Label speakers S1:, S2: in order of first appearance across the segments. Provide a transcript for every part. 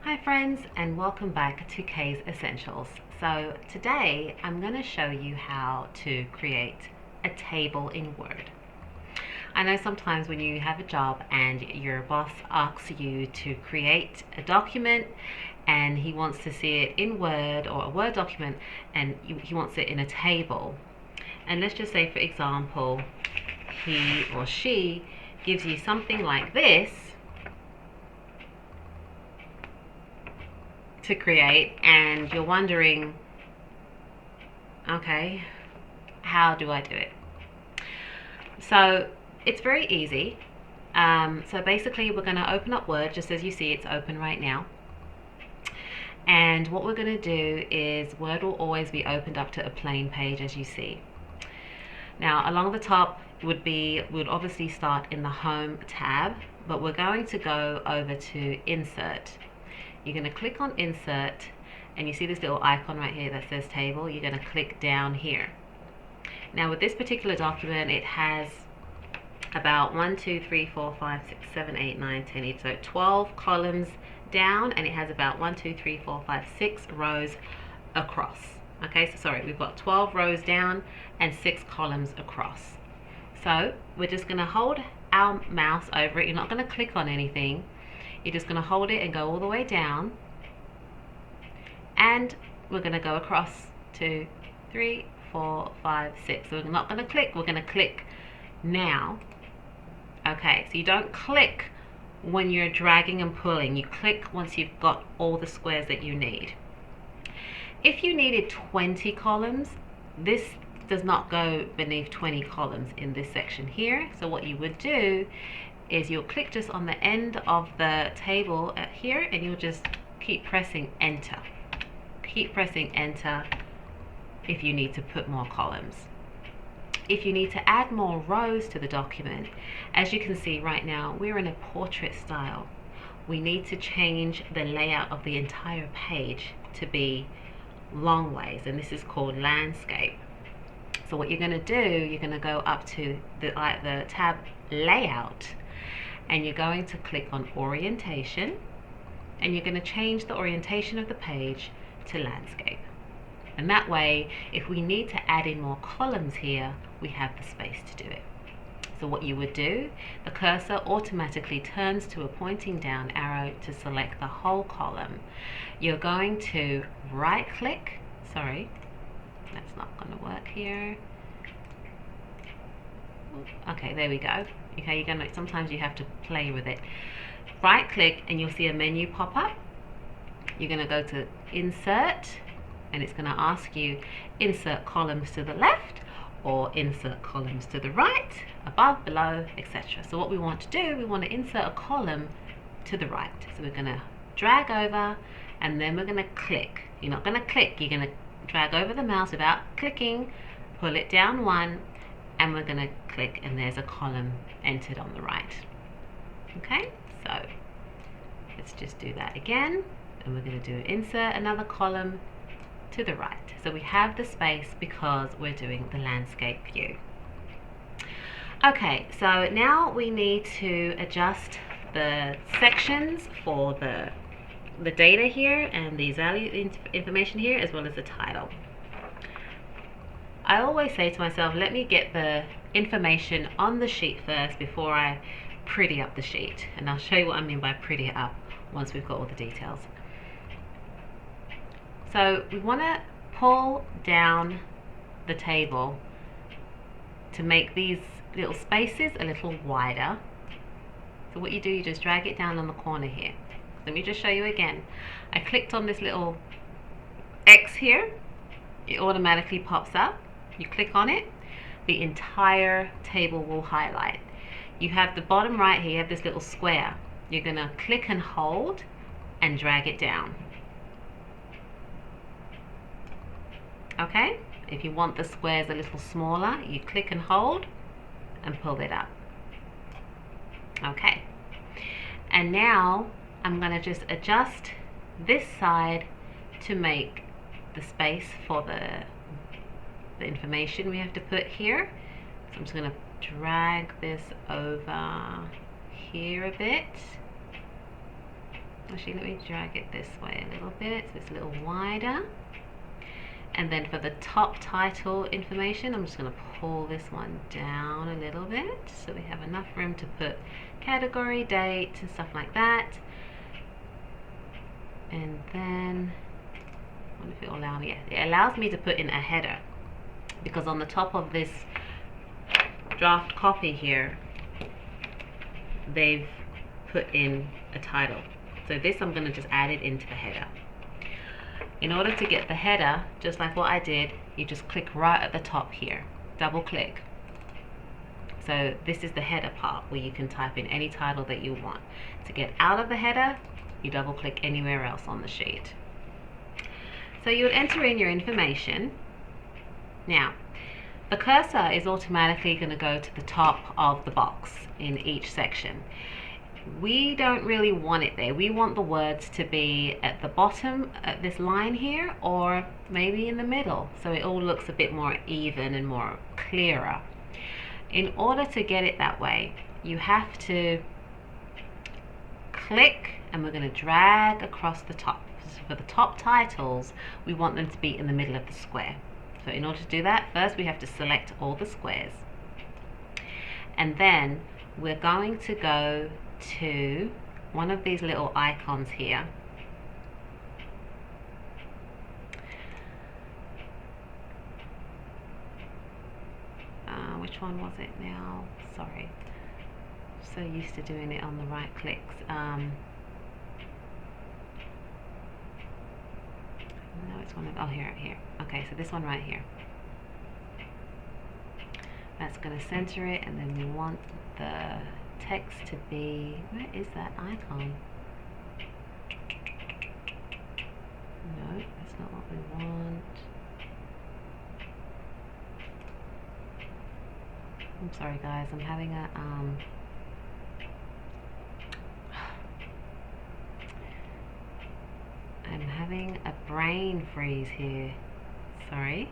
S1: Hi friends, and welcome back to Kay's Essentials. So today I'm going to show you how to create a table in Word. I know sometimes when you have a job and your boss asks you to create a document and he wants to see it in Word or a Word document, and he wants it in a table. And let's just say, for example, he or she gives you something like this to create, and you're wondering, okay, how do I do it? So it's very easy. So basically we're going to open up Word just as you see it's open right now. And what we're going to do is Word will always be opened up to a plain page as you see. Now along the top would obviously start in the Home tab, but we're going to go over to Insert. You're going to click on Insert, and you see this little icon right here that says Table. You're going to click down here. Now with this particular document, it has about 1, 2, 3, 4, 5, 6, 7, 8, 9, 10, 11, so 12 columns down, and it has about 1, 2, 3, 4, 5, 6 rows across. Okay, so sorry, we've got 12 rows down and 6 columns across. So we're just going to hold our mouse over it. You're not going to click on anything. You're just going to hold it and go all the way down, and we're going to go across 2, 3, 4, 5, 6. So we're not going to click, we're going to click now. Okay, so you don't click when you're dragging and pulling. You click once you've got all the squares that you need. If you needed 20 columns, this does not go beneath 20 columns in this section here. So what you would do is you'll click just on the end of the table here, and you'll just keep pressing enter. Keep pressing enter if you need to put more columns. If you need to add more rows to the document, as you can see right now, we're in a portrait style. We need to change the layout of the entire page to be long ways, and this is called landscape. So what you're going to do, you're going to go up to the tab Layout, and you're going to click on Orientation, and you're going to change the orientation of the page to landscape. And that way, if we need to add in more columns here, we have the space to do it. So what you would do, the cursor automatically turns to a pointing down arrow to select the whole column. You're going to right click, sorry, that's not going to work here. Okay, there we go. Okay, you're gonna, sometimes you have to play with it. Right click and you'll see a menu pop up. You're gonna go to Insert, and it's gonna ask you insert columns to the left or insert columns to the right, above, below, etc. So what we want to do, we want to insert a column to the right. So we're gonna drag over, and then we're gonna click. You're not gonna click, you're gonna drag over the mouse without clicking, pull it down one, and we're going to click, and there's a column entered on the right. Okay, so let's just do that again, and we're going to do insert another column to the right. So we have the space because we're doing the landscape view. Okay, so now we need to adjust the sections for the data here and the value information here, as well as the title. I always say to myself, let me get the information on the sheet first before I pretty up the sheet. And I'll show you what I mean by pretty it up once we've got all the details. So we want to pull down the table to make these little spaces a little wider. So what you do, you just drag it down on the corner here. Let me just show you again. I clicked on this little X here. It automatically pops up. You click on it, the entire table will highlight. You have the bottom right here, you have this little square. You're going to click and hold and drag it down. Okay, if you want the squares a little smaller, you click and hold and pull it up. Okay, and now I'm going to just adjust this side to make the space for the information we have to put here. So I'm just going to drag this over here a bit. Actually, let me drag it this way a little bit so it's a little wider. And then for the top title information, I'm just going to pull this one down a little bit so we have enough room to put category, date, and stuff like that. And then, I wonder if it will allow me. Yeah, it allows me to put in a header, because on the top of this draft copy here, they've put in a title. So this, I'm going to just add it into the header. In order to get the header, just like what I did, you just click right at the top here, double click. So this is the header part where you can type in any title that you want. To get out of the header, you double click anywhere else on the sheet. So you would enter in your information. Now, the cursor is automatically going to go to the top of the box in each section. We don't really want it there. We want the words to be at the bottom at this line here, or maybe in the middle, so it all looks a bit more even and more clearer. In order to get it that way, you have to click, and we're going to drag across the top. So for the top titles, we want them to be in the middle of the square. So in order to do that, first we have to select all the squares, and then we're going to go to one of these little icons here. Which one was it now? Sorry, so used to doing it on the right clicks. No, it's one of, oh, here. Okay, so this one right here. That's going to center it, and then we want the text to be, where is that icon? No, that's not what we want. I'm sorry guys, I'm having a I'm having a brain freeze here. Sorry.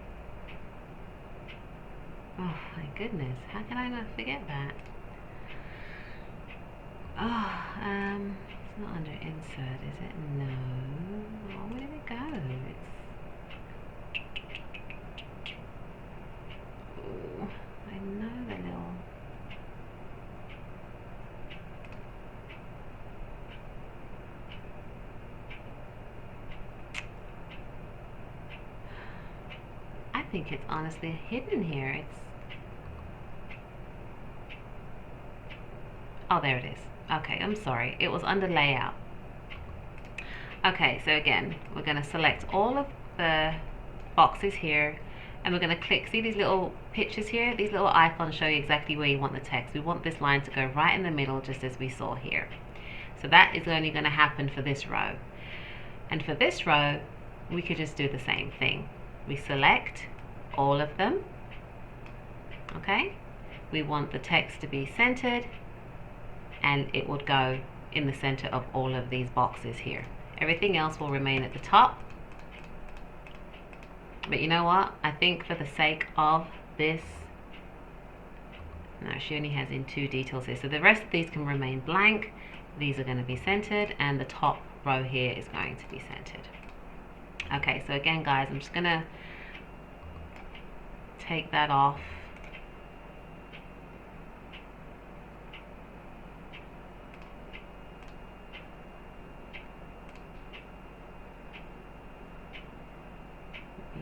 S1: Oh my goodness, how can I not forget that? Oh, it's not under insert, is it? No. Oh, where did it go? Oh, I know the little... I think it's honestly hidden here. It's... Oh, there it is. Okay, I'm sorry. It was under layout. Okay, so again, we're going to select all of the boxes here, and we're going to click. See these little pictures here? These little icons show you exactly where you want the text. We want this line to go right in the middle, just as we saw here. So that is only going to happen for this row. And for this row, we could just do the same thing. We select all of them. Okay? We want the text to be centered, and it would go in the center of all of these boxes here. Everything else will remain at the top. But you know what? I think for the sake of this, no, she only has in 2 details here. So the rest of these can remain blank. These are going to be centered, and the top row here is going to be centered. Okay, so again guys, I'm just going to take that off.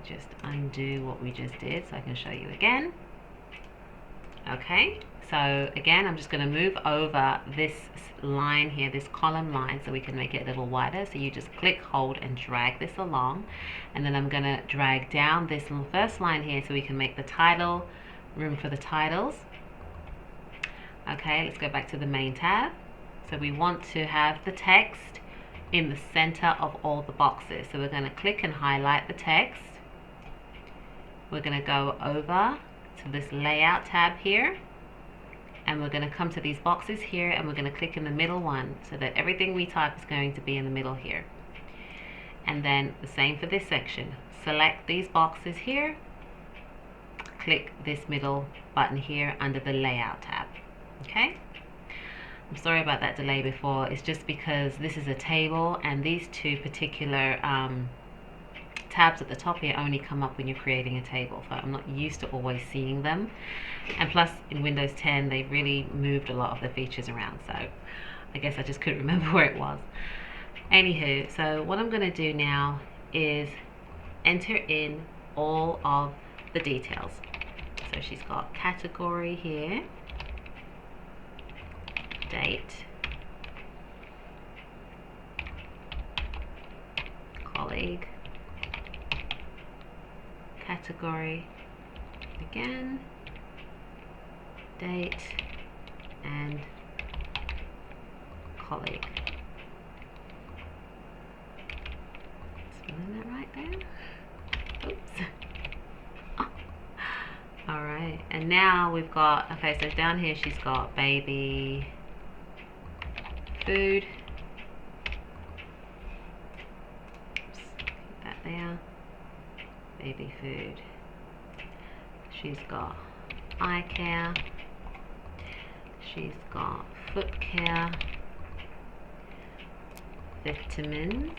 S1: Just undo what we just did so I can show you again. Okay, so again I'm just going to move over this line here, this column line, so we can make it a little wider. So you just click, hold, and drag this along, and then I'm going to drag down this first line here so we can make the title, room for the titles. Okay, let's go back to the main tab. So we want to have the text in the center of all the boxes, so we're going to click and highlight the text. We're going to go over to this layout tab here, and we're going to come to these boxes here, and we're going to click in the middle one so that everything we type is going to be in the middle here. And then the same for this section. Select these boxes here, click this middle button here under the layout tab. Okay, I'm sorry about that delay before. It's just because this is a table, and these two particular tabs at the top here only come up when you're creating a table, so I'm not used to always seeing them. And plus in Windows 10 they really moved a lot of the features around, so I guess I just couldn't remember where it was. Anywho, so what I'm going to do now is enter in all of the details. So she's got category here, date, colleague, category, again, date, and colleague. Spelling that right there? Oops. Oh. Alright, and now we've got, okay, so down here she's got baby food. Oops, keep that there. Baby food. She's got eye care. She's got foot care. Vitamins.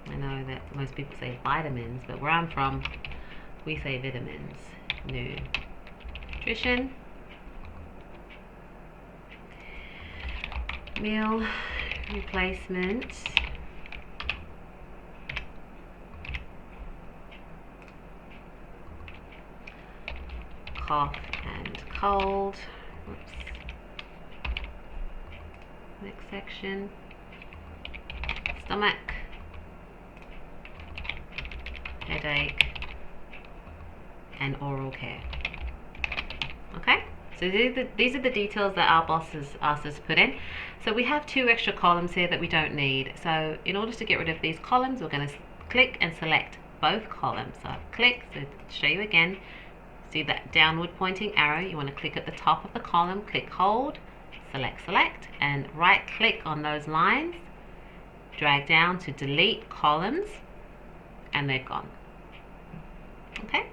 S1: I know that most people say vitamins, but where I'm from, we say vitamins. Nutrition. Meal replacement. Cough and cold. Oops. Next section. Stomach. Headache. And oral care. Okay, so these are the details that our boss has asked us to put in. So we have 2 extra columns here that we don't need. So in order to get rid of these columns, we're going to click and select both columns. So click, so to show you again, see that downward pointing arrow, you want to click at the top of the column, click hold, select, and right click on those lines, drag down to delete columns, and they're gone. Okay,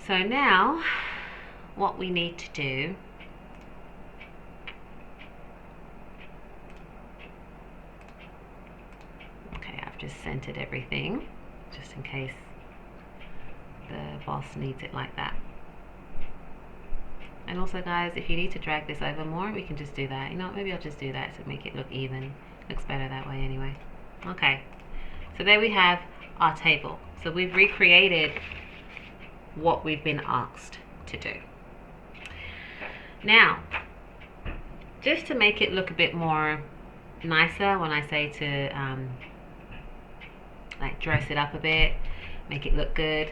S1: so now what we need to do just centered everything just in case the boss needs it like that. And also guys, if you need to drag this over more, we can just do that. You know what, maybe I'll just do that to make it look even. Looks better that way anyway. Okay, so there we have our table. So we've recreated what we've been asked to do. Now, just to make it look a bit more nicer, when I say to like dress it up a bit, make it look good,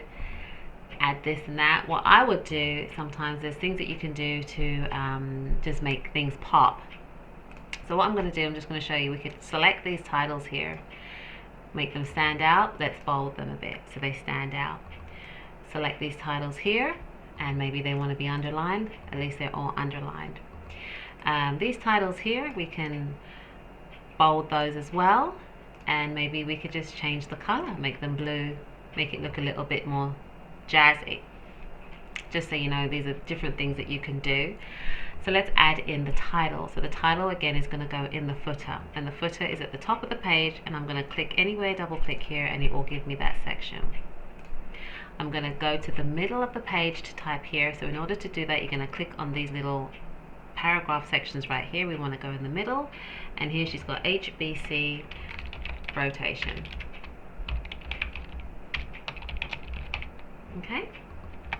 S1: add this and that, what I would do sometimes, there's things that you can do to just make things pop. So what I'm going to do, I'm just going to show you, we could select these titles here, make them stand out. Let's bold them a bit so they stand out. Select these titles here, and maybe they want to be underlined. At least they're all underlined. These titles here, we can bold those as well, and maybe we could just change the color, make them blue, make it look a little bit more jazzy. Just so you know, these are different things that you can do. So let's add in the title. So the title again is going to go in the footer, and the footer is at the top of the page, and I'm going to click anywhere, double click here, and it will give me that section. I'm going to go to the middle of the page to type here. So in order to do that, you're going to click on these little paragraph sections right here. We want to go in the middle, and here she's got HBC rotation. Okay,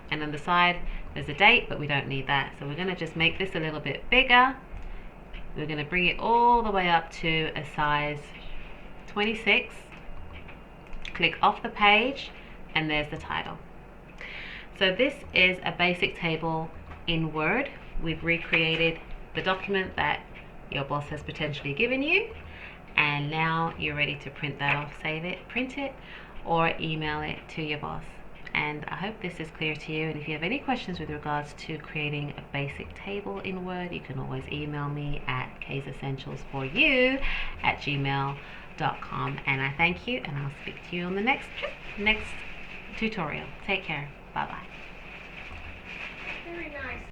S1: and on the side there's a date, but we don't need that, so we're going to just make this a little bit bigger. We're going to bring it all the way up to a size 26. Click off the page, and there's the title. So this is a basic table in Word. We've recreated the document that your boss has potentially given you, and now you're ready to print that off, save it, print it, or email it to your boss. And I hope this is clear to you, and if you have any questions with regards to creating a basic table in Word, you can always email me at kaysessentials4you@gmail.com. And I thank you, and I'll speak to you on the next tutorial. Take care. Bye bye.